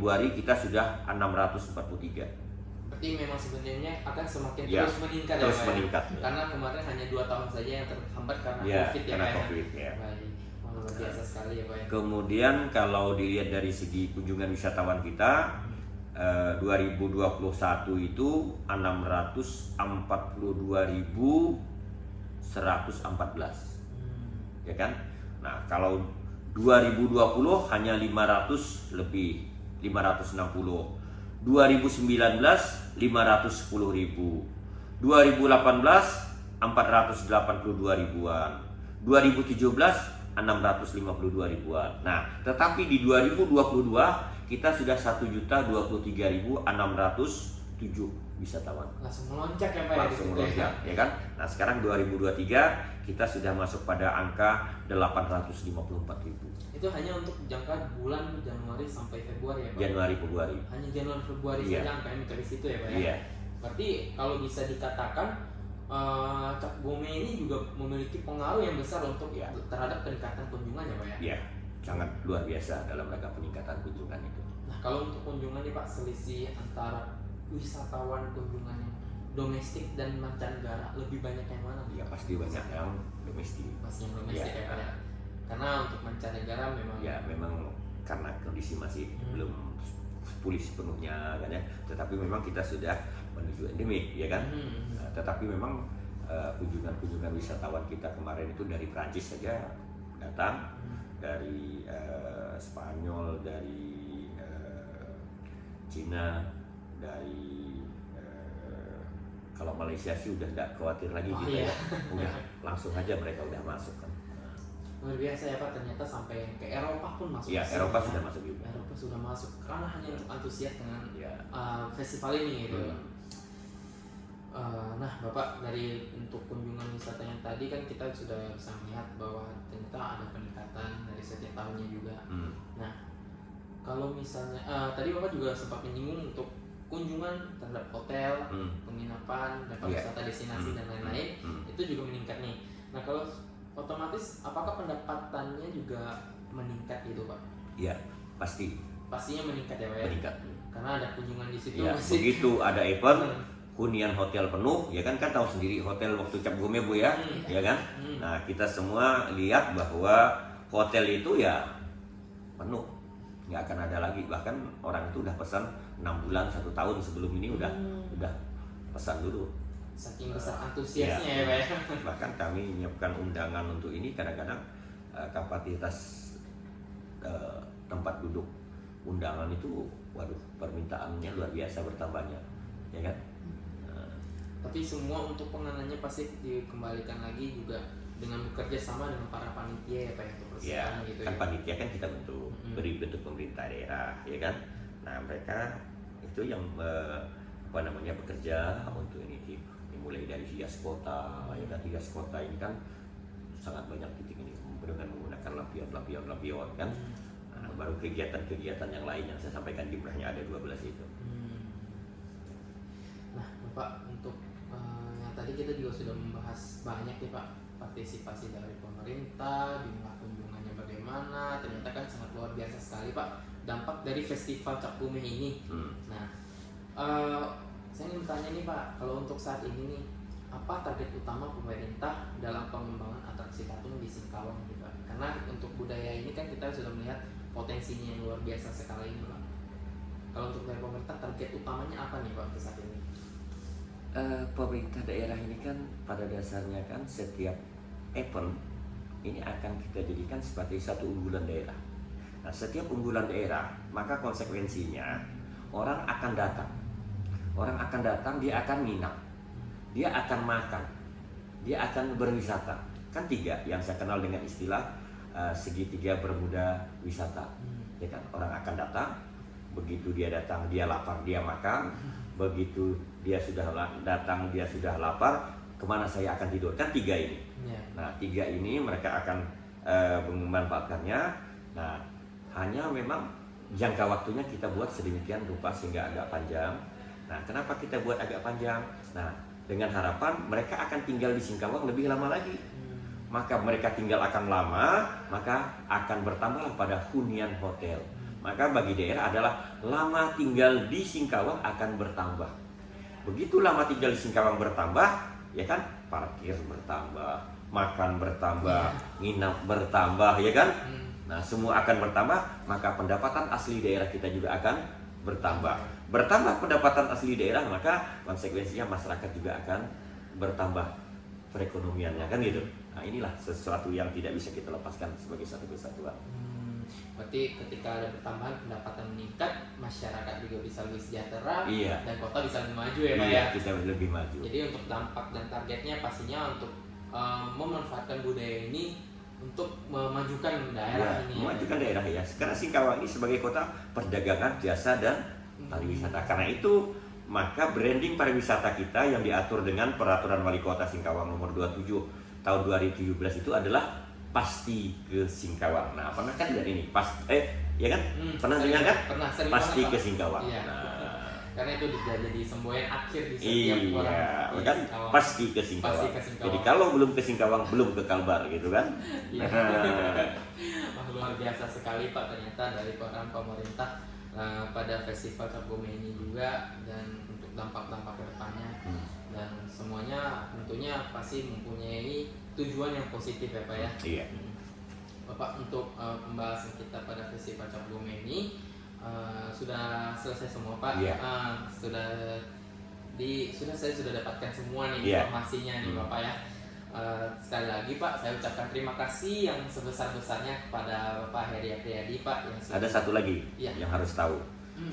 Februari kita sudah 643. Berarti memang sebenarnya akan semakin Ya, terus meningkat terus ya Pak? meningkat. Karena kemarin hanya 2 tahun saja yang terhambat karena Ya, COVID ya karena Pak. COVID ya. Baik, wah, luar biasa sekali ya Pak. Kemudian kalau dilihat dari segi kunjungan wisatawan kita 2021 itu 642.114, ya kan? Nah, kalau 2020 hanya 500 lebih, 560. 2019 510.000. 2018 482 ribuan. 2017 652 ribuan. Nah, tetapi di 2022 kita sudah 1.023.607 wisatawan. Langsung melonjak ya Pak. Langsung melonjak, ya kan? Nah, sekarang 2023 kita sudah masuk pada angka 854.000. Itu hanya untuk jangka bulan Januari sampai Februari ya Pak? Januari Februari. Hanya Januari Februari Iya. saja angkanya mencapai situ ya Pak ya? Iya. Berarti kalau bisa dikatakan Cap Gome ini juga memiliki pengaruh yang besar untuk Iya. terhadap peningkatan kunjungan ya Pak ya? Iya, sangat luar biasa dalam rangka peningkatan kunjungan itu. Nah kalau untuk kunjungan nih Pak, selisih antara wisatawan kunjungan yang domestik dan mancanegara lebih banyak yang mana? Ya pasti banyak yang domestik. Masih yang domestik Iya. ya Pak ya? Karena untuk mancanegara memang Ya memang karena kondisi masih belum pulih sepenuhnya kan ya. Tetapi memang kita sudah menuju endemik ya kan. Tetapi memang kunjungan wisatawan kita kemarin itu dari Prancis saja datang, dari Spanyol, dari Cina, dari kalau Malaysia sih udah nggak khawatir lagi gitu iya. ya, udah langsung aja mereka udah masuk kan. luar biasa ya Pak, ternyata sampai ke Eropa pun masuk. Ya ke sini, Eropa ya. sudah masuk juga. Eropa sudah masuk karena hanya untuk antusias dengan Ya. festival ini gitu. Hmm. Nah Bapak, dari untuk kunjungan wisata yang tadi kan kita sudah bisa melihat bahwa ternyata ada peningkatan dari setiap tahunnya juga. Nah kalau misalnya tadi Bapak juga sempat menyinggung untuk kunjungan terhadap hotel, penginapan, dan wisata destinasi dan lain-lain itu juga meningkat nih. Nah kalau otomatis apakah pendapatannya juga meningkat gitu Pak? Ya pasti Pastinya meningkat ya Pak ya? meningkat. Karena ada kunjungan di situ. Ya masih- begitu ada event, hunian hotel penuh, ya kan tahu sendiri hotel waktu Cap Gome Bu ya, ya kan. Nah kita semua lihat bahwa hotel itu ya penuh, nggak akan ada lagi. Bahkan orang itu udah pesan 6 bulan 1 tahun sebelum ini udah pesan dulu. Saking besar antusiasnya ya Pak ya? Bahkan kami menyiapkan undangan untuk ini, kadang-kadang kapasitas tempat duduk undangan itu, waduh, permintaannya luar biasa bertambahnya, ya kan? Tapi semua untuk penganannya pasti dikembalikan lagi juga dengan bekerja sama dengan para panitia ya Pak ya, untuk Ya, persiapan gitu kan ya. panitia kan kita bentuk, beri bentuk pemerintah daerah, ya kan? Nah mereka itu yang bekerja untuk ini, mulai dari hias kota, ya kan, hias kota ini kan sangat banyak titik ini dengan menggunakan lampion kan. Nah, baru kegiatan-kegiatan yang lain yang saya sampaikan jumlahnya ada 12 itu. Nah Bapak, untuk yang tadi kita juga sudah membahas banyak ya Pak, partisipasi dari pemerintah, jumlah kunjungannya bagaimana, ternyata kan sangat luar biasa sekali Pak dampak dari festival Cap Gome ini. Nah saya ingin bertanya nih Pak, kalau untuk saat ini nih, apa target utama pemerintah dalam pengembangan atraksi patung di Singkawang gitu Pak? Karena untuk budaya ini kan kita sudah melihat potensinya yang luar biasa sekali ini Pak. Kalau untuk dari pemerintah, target utamanya apa nih Pak untuk saat ini? Pemerintah daerah ini kan pada dasarnya kan setiap event ini akan kita jadikan sebagai satu unggulan daerah. Nah setiap unggulan daerah maka konsekuensinya orang akan datang. Orang akan datang, dia akan minat, dia akan makan, dia akan berwisata. Kan 3 yang saya kenal dengan istilah segitiga bermuda wisata. Ya kan, orang akan datang, begitu dia datang dia lapar dia makan, begitu dia sudah datang dia sudah lapar, kemana saya akan tidur, kan 3 ini. Nah 3 ini mereka akan memanfaatkannya. Nah hanya memang jangka waktunya kita buat sedemikian rupa sehingga agak panjang. Nah kenapa kita buat agak panjang? Nah dengan harapan mereka akan tinggal di Singkawang lebih lama lagi. Maka mereka tinggal akan lama, maka akan bertambah pada hunian hotel. maka bagi daerah adalah lama tinggal di Singkawang akan bertambah. Begitu lama tinggal di Singkawang bertambah, ya kan, parkir bertambah, makan bertambah, nginap bertambah, ya kan. Nah, semua akan bertambah, maka pendapatan asli daerah kita juga akan bertambah. Bertambah pendapatan asli daerah, maka konsekuensinya masyarakat juga akan bertambah perekonomiannya, kan gitu. Nah, inilah sesuatu yang tidak bisa kita lepaskan sebagai satu kesatuan. Berarti ketika ada pertambahan pendapatan meningkat, masyarakat juga bisa lebih sejahtera, Iya. dan kota bisa lebih maju ya Pak Iya, ya. kita lebih maju. Jadi untuk dampak dan targetnya pastinya untuk memanfaatkan budaya ini untuk memajukan daerah ini. Memajukan daerah ya. Karena Singkawang ini sebagai kota perdagangan, jasa dan pariwisata. Karena itu maka branding pariwisata kita yang diatur dengan Peraturan Wali Kota Singkawang nomor 27 tahun 2017 itu adalah pasti ke Singkawang. Nah, pernah kan lihat ini? Ya kan? Pernah dengar kan? Pernah, sering Pasti banget, ke Pak. Singkawang. Iya. Nah, Karena itu sudah jadi semboyan akhir di setiap orang iya, di kan? Singkawang. Pasti ke Singkawang. Pasti ke Singkawang. Jadi kalau belum ke Singkawang, belum ke Kalbar gitu kan? Iya. Wah, luar biasa sekali Pak, ternyata dari peran pemerintah pada festival Cap Gome ini juga, dan untuk dampak-dampak ke depannya. Dan semuanya tentunya pasti mempunyai tujuan yang positif ya Pak ya. Iya. Bapak, untuk pembahasan kita pada festival Cap Gome ini sudah selesai semua Pak. Iya. Saya sudah dapatkan semua nih Iya. informasinya nih Bapak ya. Sekali lagi Pak, saya ucapkan terima kasih yang sebesar-besarnya kepada Bapak Heri Apriyadi Pak yang sudah. Ada satu lagi Iya. yang harus tahu.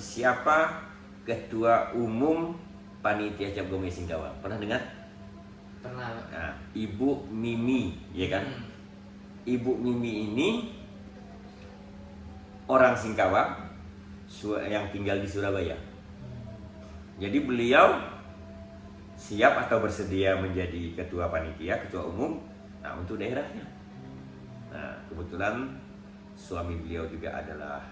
Siapa Ketua Umum Panitia Cap Gome Singkawang? Pernah dengar? Pernah Pak. Nah, Ibu Mimi, ya kan? Ibu Mimi ini orang Singkawang yang tinggal di Surabaya. Jadi beliau siap atau bersedia menjadi ketua panitia, ketua umum, nah, untuk daerahnya. Nah, kebetulan suami beliau juga adalah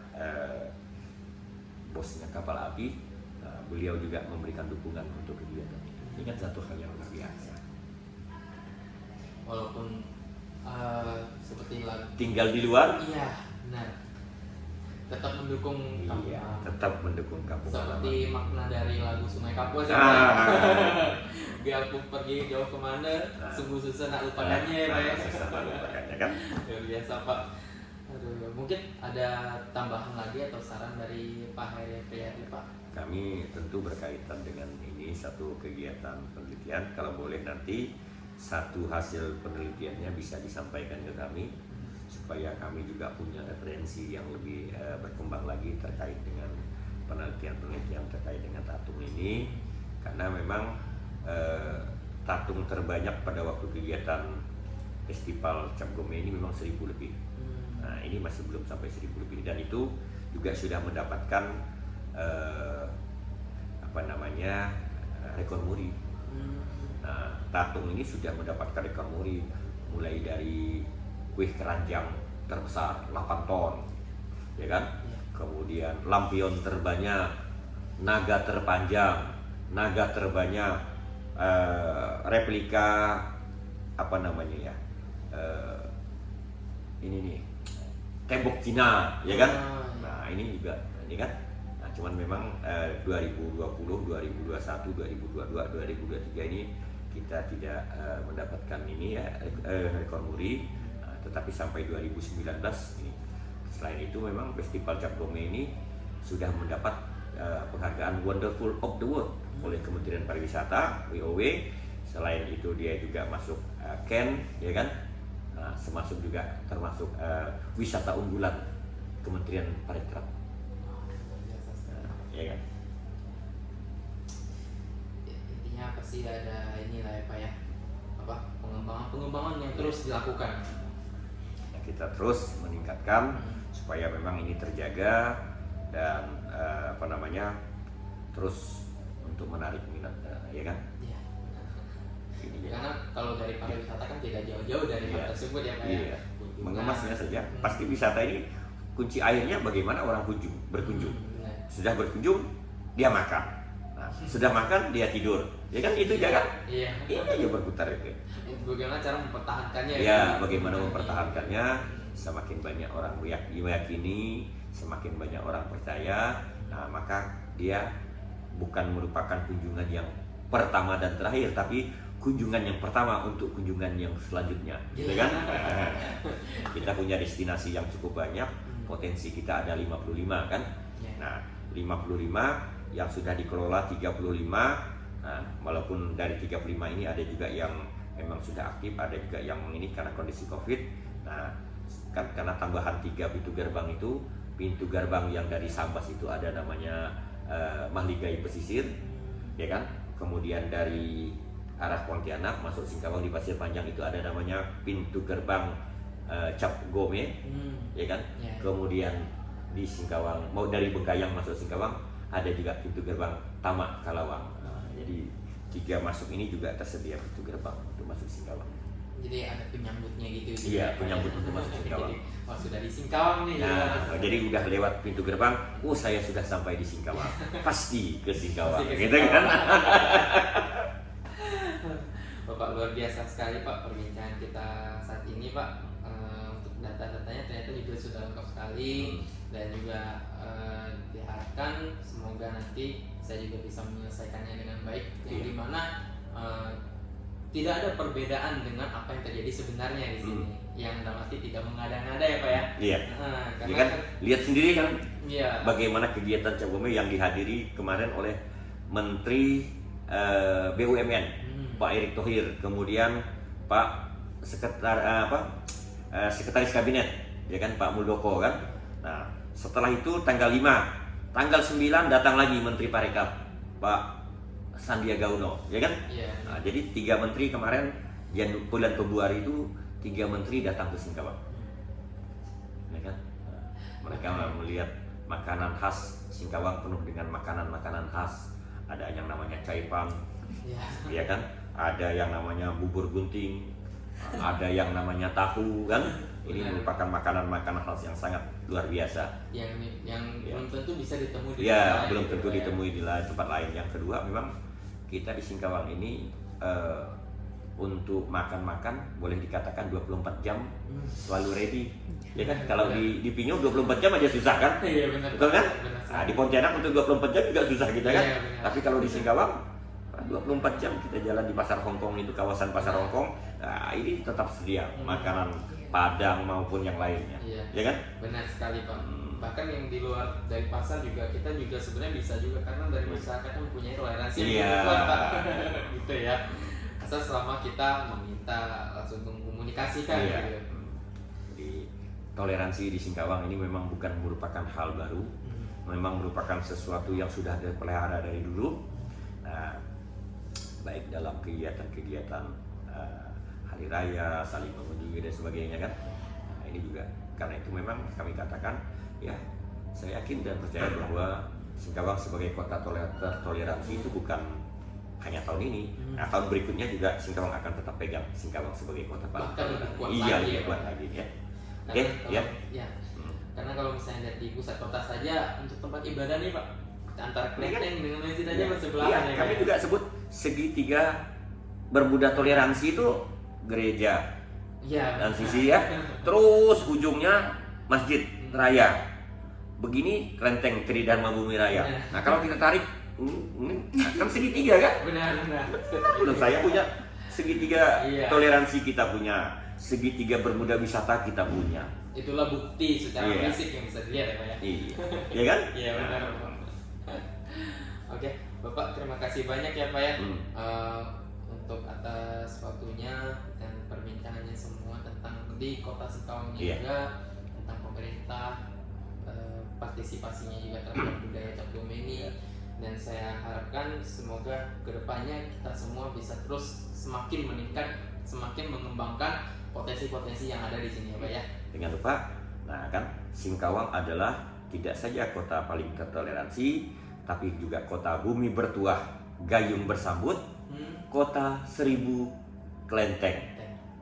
bosnya kapal api. Nah, beliau juga memberikan dukungan untuk kegiatan ini. Ini kan satu hal yang luar biasa. Walaupun seperti lagu. Tinggal di luar, Iya, benar. Tetap mendukung kampung. iya, tetap mendukung kampung Seperti halaman. makna dari lagu Sungai Kapuas ya Ah. Pak. Biarpun pergi jauh kemana, sungguh susah nak lupakannya ya Pak ya. Susah nak lupakannya kan? Luar biasa Pak. Aduh, mungkin ada tambahan lagi atau saran dari Pak Heri Apriyadi Pak? Kami tentu berkaitan dengan ini satu kegiatan penelitian. Kalau boleh nanti satu hasil penelitiannya bisa disampaikan ke kami supaya kami juga punya referensi yang lebih berkembang lagi terkait dengan penelitian-penelitian terkait dengan tatung ini, karena memang tatung terbanyak pada waktu kegiatan festival Cap Gome ini memang 1000 lebih. Nah, ini masih belum sampai 1000 lebih, dan itu juga sudah mendapatkan rekor muri. Nah, tatung ini sudah mendapatkan rekor muri mulai dari kuih keranjang terbesar 8 ton, ya kan? Kemudian lampion terbanyak, naga terpanjang, naga terbanyak, replika ini nih tembok Cina, ya kan? Nah, ini juga ini kan. Nah, cuman memang 2020, 2021, 2022, 2023 ini kita tidak mendapatkan ini ya rekor muri. Tetapi sampai 2019 ini. Selain itu memang Festival Cap Gome ini sudah mendapat penghargaan Wonderful of the World oleh Kementerian Pariwisata (WOW). Selain itu dia juga masuk Ken, ya kan? Termasuk wisata unggulan Kementerian Pariwisata. Ya kan? Intinya pasti ada inilah ya Pak ya. Pengembangan yang terus dilakukan. Kita terus meningkatkan supaya memang ini terjaga dan terus untuk menarik minat, ya kan? Iya. Ini ya. Karena kalau dari pariwisata kan tidak jauh-jauh dari hal tersebut ya Pak ya. Iya. Mengemasnya saja. Pasti wisata ini kunci airnya bagaimana orang berkunjung. Sudah berkunjung, dia makan. Nah, sudah makan, dia tidur. Ya kan itu ya kan? Iya. Ini aja berputar itu. Bagaimana cara mempertahankannya Ya, bagaimana mempertahankannya? Semakin banyak orang meyakini semakin banyak orang percaya, nah maka dia bukan merupakan kunjungan yang pertama dan terakhir, tapi kunjungan yang pertama untuk kunjungan yang selanjutnya, gitu kan? Kita punya destinasi yang cukup banyak, potensi kita ada 55 kan? Nah, 55 yang sudah dikelola 35. Nah, walaupun dari 35 ini ada juga yang memang sudah aktif, ada juga yang ini karena kondisi Covid. Nah, kan karena tambahan 3 pintu gerbang itu, pintu gerbang yang dari Sambas itu ada namanya Mahligai Pesisir, ya kan? Kemudian dari arah Pontianak masuk Singkawang di Pasir Panjang itu ada namanya pintu gerbang Cap Gome, ya kan? Kemudian di Singkawang, mau dari Bengkayang masuk Singkawang ada juga pintu gerbang Tamak Kalawang. Jadi 3 masuk ini juga tersedia pintu gerbang untuk masuk Singkawang. Jadi ada penyambutnya gitu. Iya, penyambut untuk masuk Singkawang. Oh, sudah di Singkawang nih. Nah, jadi udah lewat pintu gerbang, oh saya sudah sampai di Singkawang. Pasti ke Singkawang, gitu kan? Bapak, luar biasa sekali Pak perbincangan kita saat ini Pak. Untuk data-datanya ternyata juga sudah lengkap sekali. Dan juga diharapkan semoga nanti saya juga bisa menyelesaikannya dengan baik, yang dimana tidak ada perbedaan dengan apa yang terjadi sebenarnya di sini, yang dalam arti tidak mengada-ngada ya Pak ya. Iya. Karena kan lihat sendiri kan iya, bagaimana kegiatan Cap Gome yang dihadiri kemarin oleh Menteri BUMN Pak Erick Thohir, kemudian Pak Sekretaris Kabinet, ya kan, Pak Muldoko kan. Nah, setelah itu tanggal 5, tanggal 9 datang lagi Menteri Parekraf Pak Sandiaga Uno, ya kan? Nah, jadi 3 menteri kemarin bulan Februari itu 3 menteri datang ke Singkawang, ya kan? Nah, mereka melihat makanan khas Singkawang penuh dengan makanan-makanan khas. Ada yang namanya caipang, ya kan? Ada yang namanya bubur gunting, ada yang namanya tahu kan? Ini merupakan makanan-makanan khas yang sangat luar biasa. Yang belum tentu bisa ditemui di tempat lain. Belum tentu ditemui di tempat lain. Yang kedua, memang kita di Singkawang ini untuk makan-makan boleh dikatakan 24 jam selalu ready. Ya kan? Kalau di Pinyo 24 jam aja susah kan? Iya, benar. Betul kan? Benar. Nah, di Pontianak untuk 24 jam juga susah kita kan? Iya, benar. Tapi kalau di Singkawang 24 jam kita jalan di Pasar Hongkong itu, kawasan Pasar Hongkong, nah ini tetap sedia makanan Padang maupun yang lainnya. Iya. Ya kan? Benar sekali Pak. Bahkan yang di luar dari pasar juga kita juga sebenarnya bisa juga, karena dari masyarakat yang mempunyai toleransi yang kuat Pak. Gitu ya. Asal selama kita meminta langsung mengkomunikasikan gitu. Jadi toleransi di Singkawang ini memang bukan merupakan hal baru, memang merupakan sesuatu yang sudah dipelihara dari dulu. Nah, baik dalam kegiatan-kegiatan hari raya, saling mengunjungi dan sebagainya kan. Nah, ini juga karena itu memang kami katakan, ya saya yakin dan percaya bahwa Singkawang sebagai kota toleransi itu bukan hanya tahun ini. Nah, tahun berikutnya juga Singkawang akan tetap pegang Singkawang sebagai kota paling kuat. Iya, lagi, lebih kuat lagi ya. Oke, ya. Karena kalau misalnya lihat di pusat kota saja, untuk tempat ibadah nih Pak, antara kelenteng dengan masjid aja bersebelahan. Iya, kami juga sebut segitiga berbuddha toleransi itu gereja dan sisi ya, terus ujungnya masjid raya, begini kelenteng Tri Dharma Bumi Raya. Nah, kalau kita tarik ini kan segitiga kan? Benar. Menurut saya punya segitiga toleransi, kita punya segitiga bermuda wisata, kita punya. Itulah bukti secara fisik yang bisa dilihat ya Pak ya. Iya kan? Iya benar. Oke, Bapak terima kasih banyak ya Pak ya untuk atas waktunya dan perbincangannya semua tentang di Kota Singkawang juga, tentang pemerintah, partisipasinya juga terhadap budaya Cap Gome ini. Dan saya harapkan semoga kedepannya kita semua bisa terus semakin meningkat, semakin mengembangkan potensi-potensi yang ada di sini ya Pak ya. Jangan lupa, nah kan Singkawang adalah tidak saja kota paling tertoleransi, tapi juga kota bumi bertuah, gayung bersambut, kota 1000 kelenteng.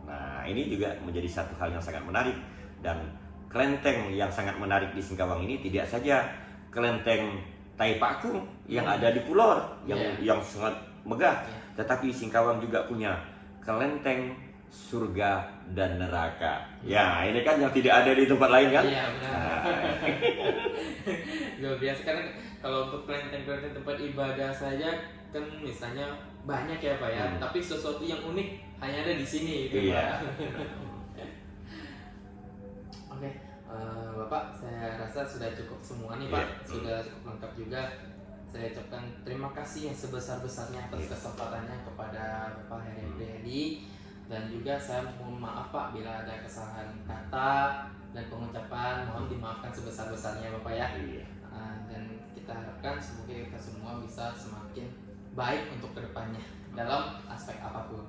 Nah, ini juga menjadi satu hal yang sangat menarik. Dan kelenteng yang sangat menarik di Singkawang ini tidak saja kelenteng Tai Pakung yang ada di Pulau yang sangat megah, tetapi Singkawang juga punya kelenteng surga dan neraka. Ya, ini kan yang tidak ada di tempat lain kan? Iya benar. Nah, Luar biasa karena kalau untuk kelenteng-kelenteng tempat ibadah saja kan misalnya banyak ya Pak ya, tapi sesuatu yang unik hanya ada di sini gitu Iya. Pak. Oke, Bapak saya rasa sudah cukup semua nih Pak, Iya. sudah cukup lengkap juga. Saya ucapkan terima kasih yang sebesar-besarnya atas kesempatannya kepada Bapak Heri Priyadi, dan juga saya mohon maaf Pak bila ada kesalahan kata dan pengucapan, mohon dimaafkan sebesar-besarnya Bapak ya. Iya. Dan kita harapkan semoga kita semua bisa semakin baik untuk kedepannya dalam aspek apapun.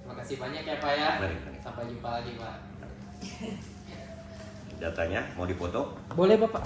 Terima kasih banyak ya Pak ya. Mari, mari. Sampai jumpa lagi Pak. Datanya mau dipoto? Boleh Bapak.